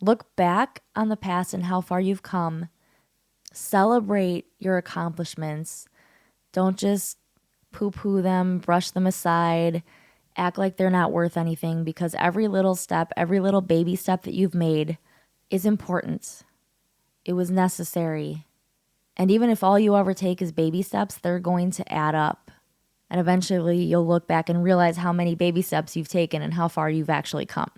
Look back on the past and how far you've come. Celebrate your accomplishments. Don't just poo-poo them, brush them aside, act like they're not worth anything, because every little step, every little baby step that you've made is important. It was necessary. And even if all you ever take is baby steps, they're going to add up. And eventually you'll look back and realize how many baby steps you've taken and how far you've actually come.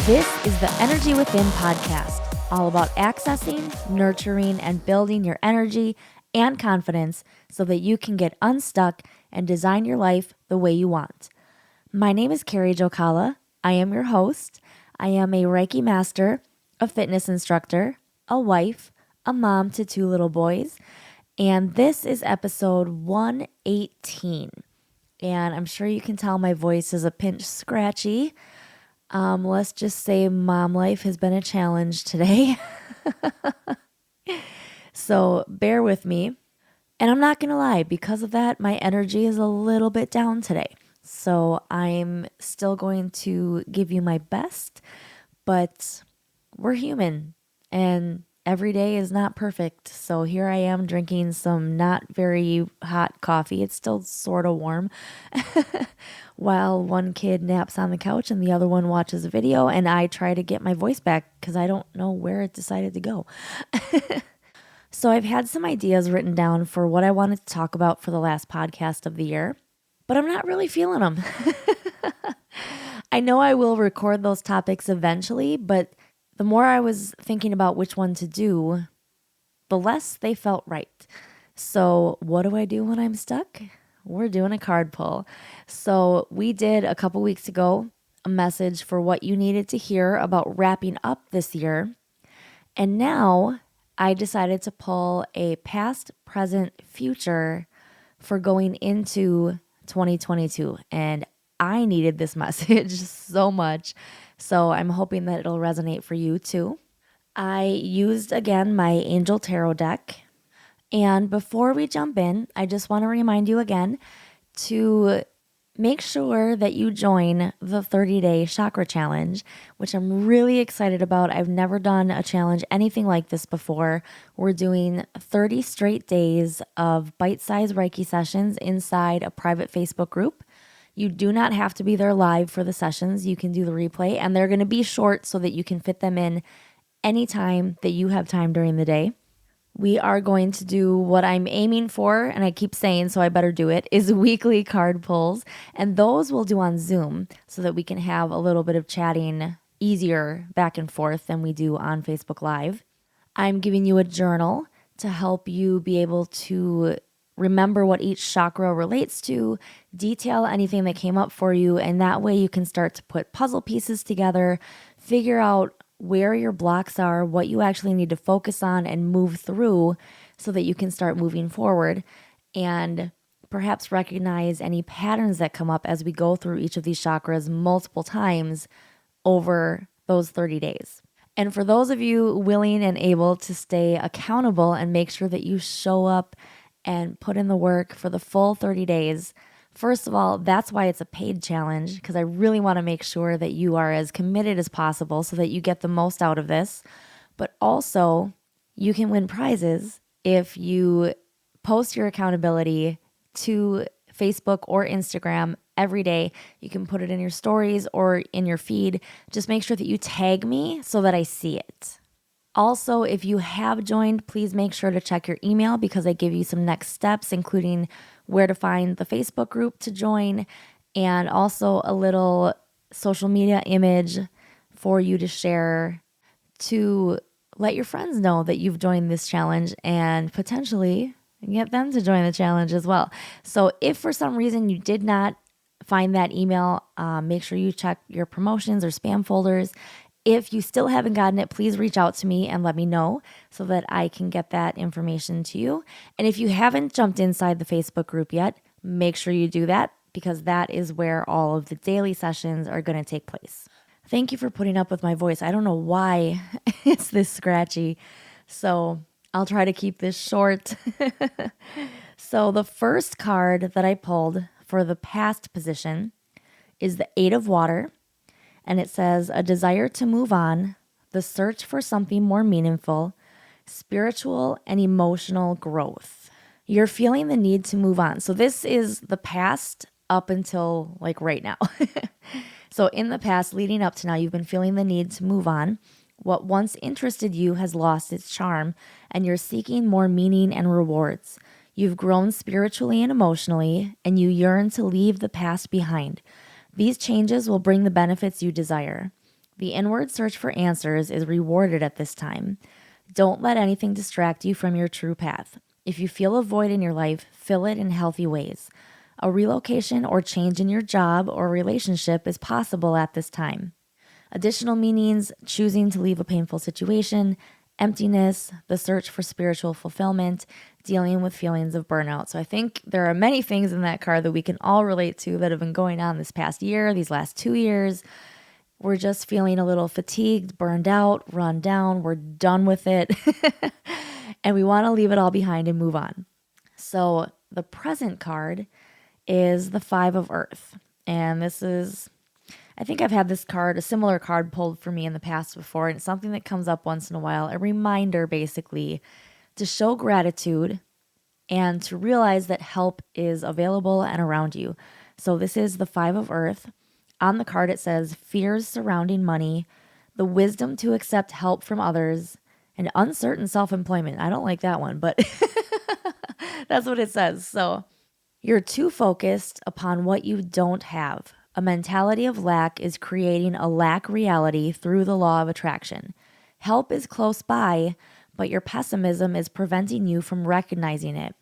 This is the Energy Within podcast, all about accessing, nurturing, and building your energy and confidence so that you can get unstuck and design your life the way you want. My name is Carrie Jokala. I am your host. I am a Reiki master, a fitness instructor, a wife, a mom to 2 little boys, and this is episode 118. And I'm sure you can tell my voice is a pinch scratchy. Let's just say mom life has been a challenge today. So bear with me. And I'm not going to lie, because of that, my energy is a little bit down today. So I'm still going to give you my best, but we're human and every day is not perfect. So here I am drinking some not very hot coffee. It's still sort of warm. While one kid naps on the couch and the other one watches a video, and I try to get my voice back because I don't know where it decided to go. So I've had some ideas written down for what I wanted to talk about for the last podcast of the year, but I'm not really feeling them. I know I will record those topics eventually, but the more I was thinking about which one to do, the less they felt right. So what do I do when I'm stuck? We're doing a card pull. So we did a couple weeks ago a message for what you needed to hear about wrapping up this year. And now I decided to pull a past, present, future for going into 2022. And I needed this message so much. So I'm hoping that it'll resonate for you too. I used, again, my Angel Tarot deck. And before we jump in, I just want to remind you again to make sure that you join the 30-day Chakra Challenge, which I'm really excited about. I've never done a challenge anything like this before. We're doing 30 straight days of bite-sized Reiki sessions inside a private Facebook group. You do not have to be there live for the sessions. You can do the replay, and they're going to be short so that you can fit them in anytime that you have time during the day. We are going to do what I'm aiming for, and I keep saying, so I better do it, is weekly card pulls. And those we'll do on Zoom so that we can have a little bit of chatting easier back and forth than we do on Facebook Live. I'm giving you a journal to help you be able to remember what each chakra relates to, detail anything that came up for you, and that way you can start to put puzzle pieces together, figure out where your blocks are, what you actually need to focus on and move through so that you can start moving forward, and perhaps recognize any patterns that come up as we go through each of these chakras multiple times over those 30 days. And for those of you willing and able to stay accountable and make sure that you show up and put in the work for the full 30 days, first of all, that's why it's a paid challenge, because I really want to make sure that you are as committed as possible so that you get the most out of this. But also, you can win prizes if you post your accountability to Facebook or Instagram every day. You can put it in your stories or in your feed. Just make sure that you tag me so that I see it. Also, if you have joined, please make sure to check your email because I give you some next steps, including where to find the Facebook group to join, and also a little social media image for you to share to let your friends know that you've joined this challenge and potentially get them to join the challenge as well. So if for some reason you did not find that email, make sure you check your promotions or spam folders. If you still haven't gotten it, please reach out to me and let me know so that I can get that information to you. And if you haven't jumped inside the Facebook group yet, make sure you do that because that is where all of the daily sessions are going to take place. Thank you for putting up with my voice. I don't know why it's this scratchy, so I'll try to keep this short. So the first card that I pulled for the past position is the Eight of Water, and it says a desire to move on, the search for something more meaningful, spiritual and emotional growth. You're feeling the need to move on. So this is the past up until like right now. So in the past, leading up to now, you've been feeling the need to move on. What once interested you has lost its charm, and you're seeking more meaning and rewards. You've grown spiritually and emotionally, and you yearn to leave the past behind. These changes will bring the benefits you desire. The inward search for answers is rewarded at this time. Don't let anything distract you from your true path. If you feel a void in your life, fill it in healthy ways. A relocation or change in your job or relationship is possible at this time. Additional meanings: choosing to leave a painful situation, emptiness, the search for spiritual fulfillment, dealing with feelings of burnout. So I think there are many things in that card that we can all relate to that have been going on this past year, these last 2 years. We're just feeling a little fatigued, burned out, run down. We're done with it. And we want to leave it all behind and move on. So the present card is the Five of Earth. And this is, I think I've had this card, a similar card pulled for me in the past before, and it's something that comes up once in a while, a reminder basically to show gratitude and to realize that help is available and around you. So this is the Five of Earth. On the card it says fears surrounding money, the wisdom to accept help from others, and uncertain self-employment. I don't like that one, but that's what it says. So you're too focused upon what you don't have. A mentality of lack is creating a lack reality through the law of attraction. Help is close by, but your pessimism is preventing you from recognizing it.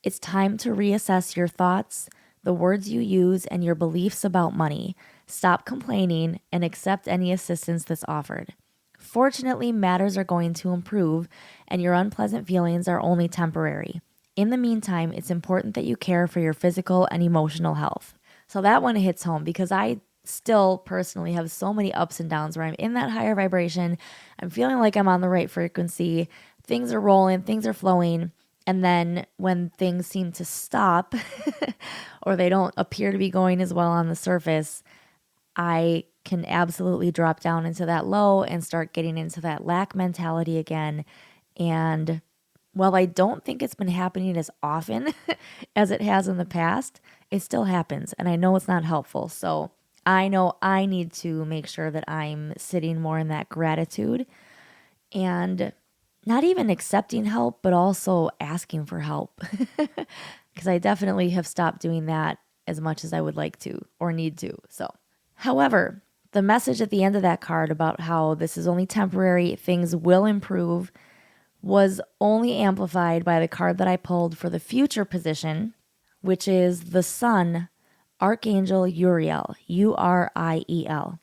It's time to reassess your thoughts, the words you use, and your beliefs about money. Stop complaining and accept any assistance that's offered. Fortunately, matters are going to improve, and your unpleasant feelings are only temporary. In the meantime, it's important that you care for your physical and emotional health. So that one hits home because I still personally have so many ups and downs where I'm in that higher vibration. I'm feeling like I'm on the right frequency. Things are rolling, things are flowing. And then when things seem to stop or they don't appear to be going as well on the surface, I can absolutely drop down into that low and start getting into that lack mentality again. And while I don't think it's been happening as often as it has in the past, it still happens. And I know it's not helpful. So I know I need to make sure that I'm sitting more in that gratitude and not even accepting help, but also asking for help. Because I definitely have stopped doing that as much as I would like to or need to. So, however, the message at the end of that card about how this is only temporary, things will improve, was only amplified by the card that I pulled for the future position, which is the Sun, Archangel Uriel, Uriel.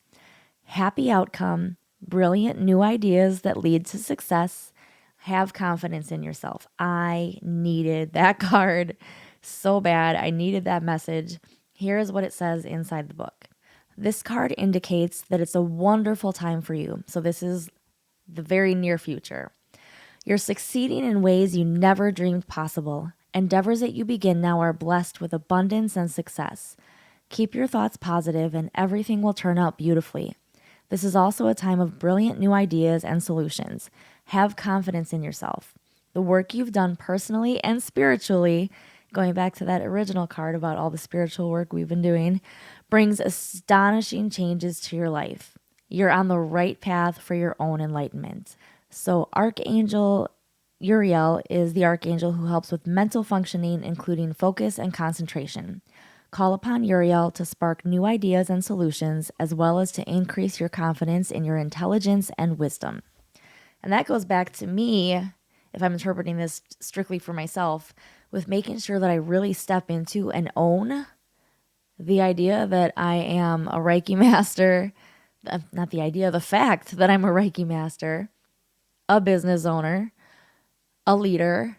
Happy outcome, brilliant new ideas that lead to success. Have confidence in yourself. I needed that card so bad. I needed that message. Here is what it says inside the book. This card indicates that it's a wonderful time for you. So this is the very near future. You're succeeding in ways you never dreamed possible. Endeavors that you begin now are blessed with abundance and success. Keep your thoughts positive and everything will turn out beautifully. This is also a time of brilliant new ideas and solutions. Have confidence in yourself. The work you've done personally and spiritually, going back to that original card about all the spiritual work we've been doing, brings astonishing changes to your life. You're on the right path for your own enlightenment. So Archangel Uriel is the archangel who helps with mental functioning, including focus and concentration. Call upon Uriel to spark new ideas and solutions, as well as to increase your confidence in your intelligence and wisdom. And that goes back to me, if I'm interpreting this strictly for myself, with making sure that I really step into and own the idea that I am a Reiki master, not the idea, the fact that I'm a Reiki master, a business owner, a leader,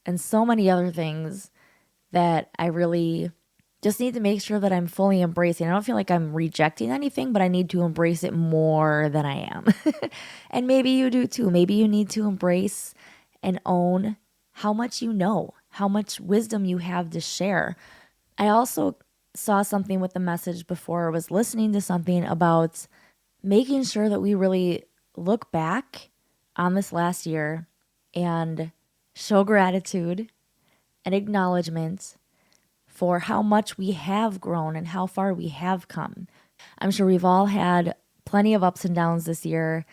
and so many other things that I really Just need to make sure that I'm fully embracing. I don't feel like I'm rejecting anything, but I need to embrace it more than I am. And maybe you do too. Maybe you need to embrace and own how much you know, how much wisdom you have to share. I also saw something with the message before I was listening to something about making sure that we really look back on this last year and show gratitude and acknowledgement for how much we have grown and how far we have come. I'm sure we've all had plenty of ups and downs this year,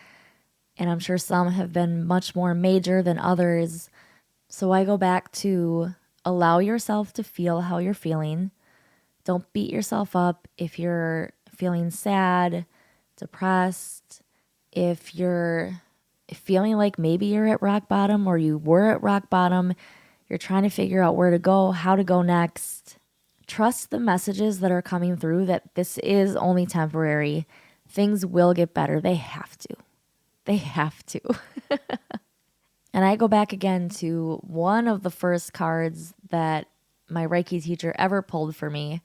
and I'm sure some have been much more major than others. So I go back to allow yourself to feel how you're feeling. Don't beat yourself up if you're feeling sad, depressed, if you're feeling like maybe you're at rock bottom or you were at rock bottom, you're trying to figure out where to go, how to go next. Trust the messages that are coming through that this is only temporary. Things will get better. They have to. They have to. And I go back again to one of the first cards that my Reiki teacher ever pulled for me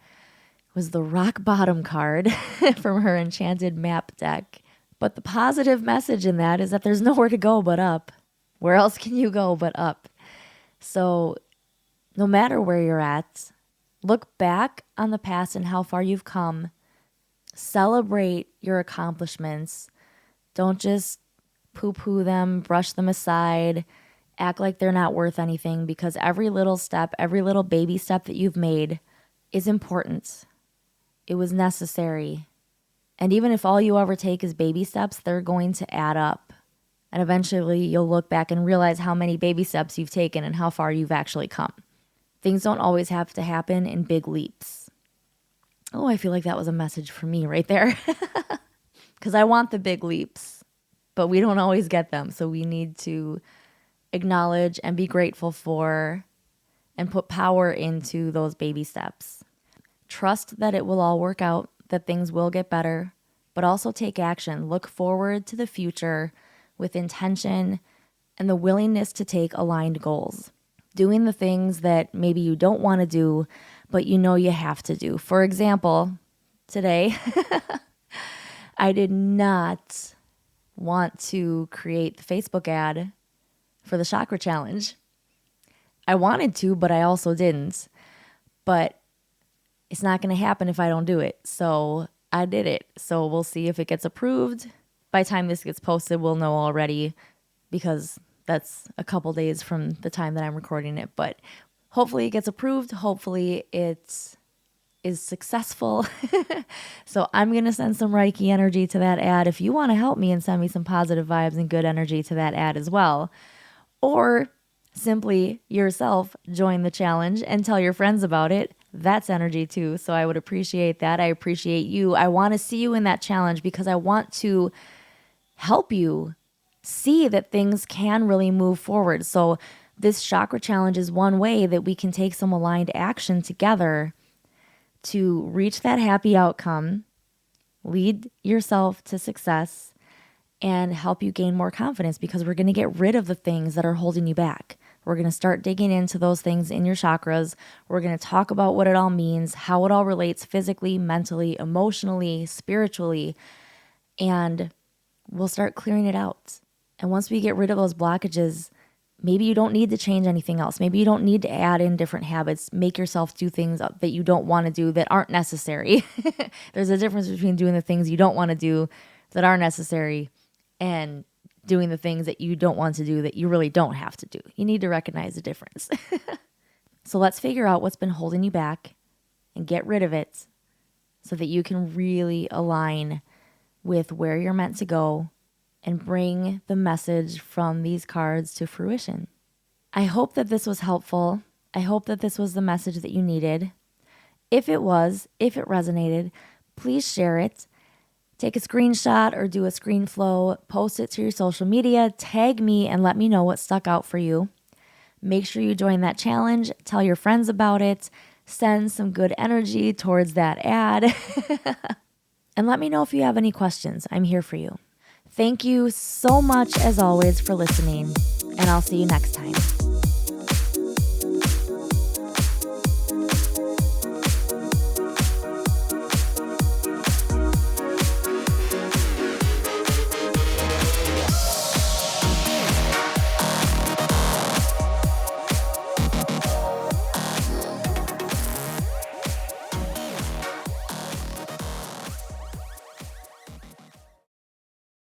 was the rock bottom card from her enchanted map deck. But the positive message in that is that there's nowhere to go but up. Where else can you go but up? So no matter where you're at, look back on the past and how far you've come. Celebrate your accomplishments. Don't just poo-poo them, brush them aside, act like they're not worth anything, because every little step, every little baby step that you've made is important. It was necessary. And even if all you ever take is baby steps, they're going to add up. And eventually you'll look back and realize how many baby steps you've taken and how far you've actually come. Things don't always have to happen in big leaps. Oh, I feel like that was a message for me right there. Because I want the big leaps, but we don't always get them. So we need to acknowledge and be grateful for and put power into those baby steps. Trust that it will all work out, that things will get better, but also take action. Look forward to the future with intention and the willingness to take aligned goals. Doing the things that maybe you don't want to do, but you know you have to do. For example, today, I did not want to create the Facebook ad for the Chakra Challenge. I wanted to, but I also didn't. But it's not going to happen if I don't do it. So I did it. So we'll see if it gets approved. By the time this gets posted, we'll know already, because that's a couple days from the time that I'm recording it. But hopefully it gets approved. Hopefully it is successful. So I'm going to send some Reiki energy to that ad. If you want to help me and send me some positive vibes and good energy to that ad as well, or simply yourself join the challenge and tell your friends about it, that's energy too. So I would appreciate that. I appreciate you. I want to see you in that challenge because I want to help you see that things can really move forward. So this chakra challenge is one way that we can take some aligned action together to reach that happy outcome, lead yourself to success, and help you gain more confidence, because we're going to get rid of the things that are holding you back. We're going to start digging into those things in your chakras. We're going to talk about what it all means, how it all relates physically, mentally, emotionally, spiritually, and we'll start clearing it out. And once we get rid of those blockages, maybe you don't need to change anything else. Maybe you don't need to add in different habits, make yourself do things that you don't want to do that aren't necessary. There's a difference between doing the things you don't want to do that are necessary and doing the things that you don't want to do that you really don't have to do. You need to recognize the difference. So let's figure out what's been holding you back and get rid of it so that you can really align with where you're meant to go and bring the message from these cards to fruition. I hope that this was helpful. I hope that this was the message that you needed. If it was, if it resonated, please share it. Take a screenshot or do a screen flow, post it to your social media, tag me and let me know what stuck out for you. Make sure you join that challenge, tell your friends about it, send some good energy towards that ad, and let me know if you have any questions. I'm here for you. Thank you so much, as always, for listening, and I'll see you next time.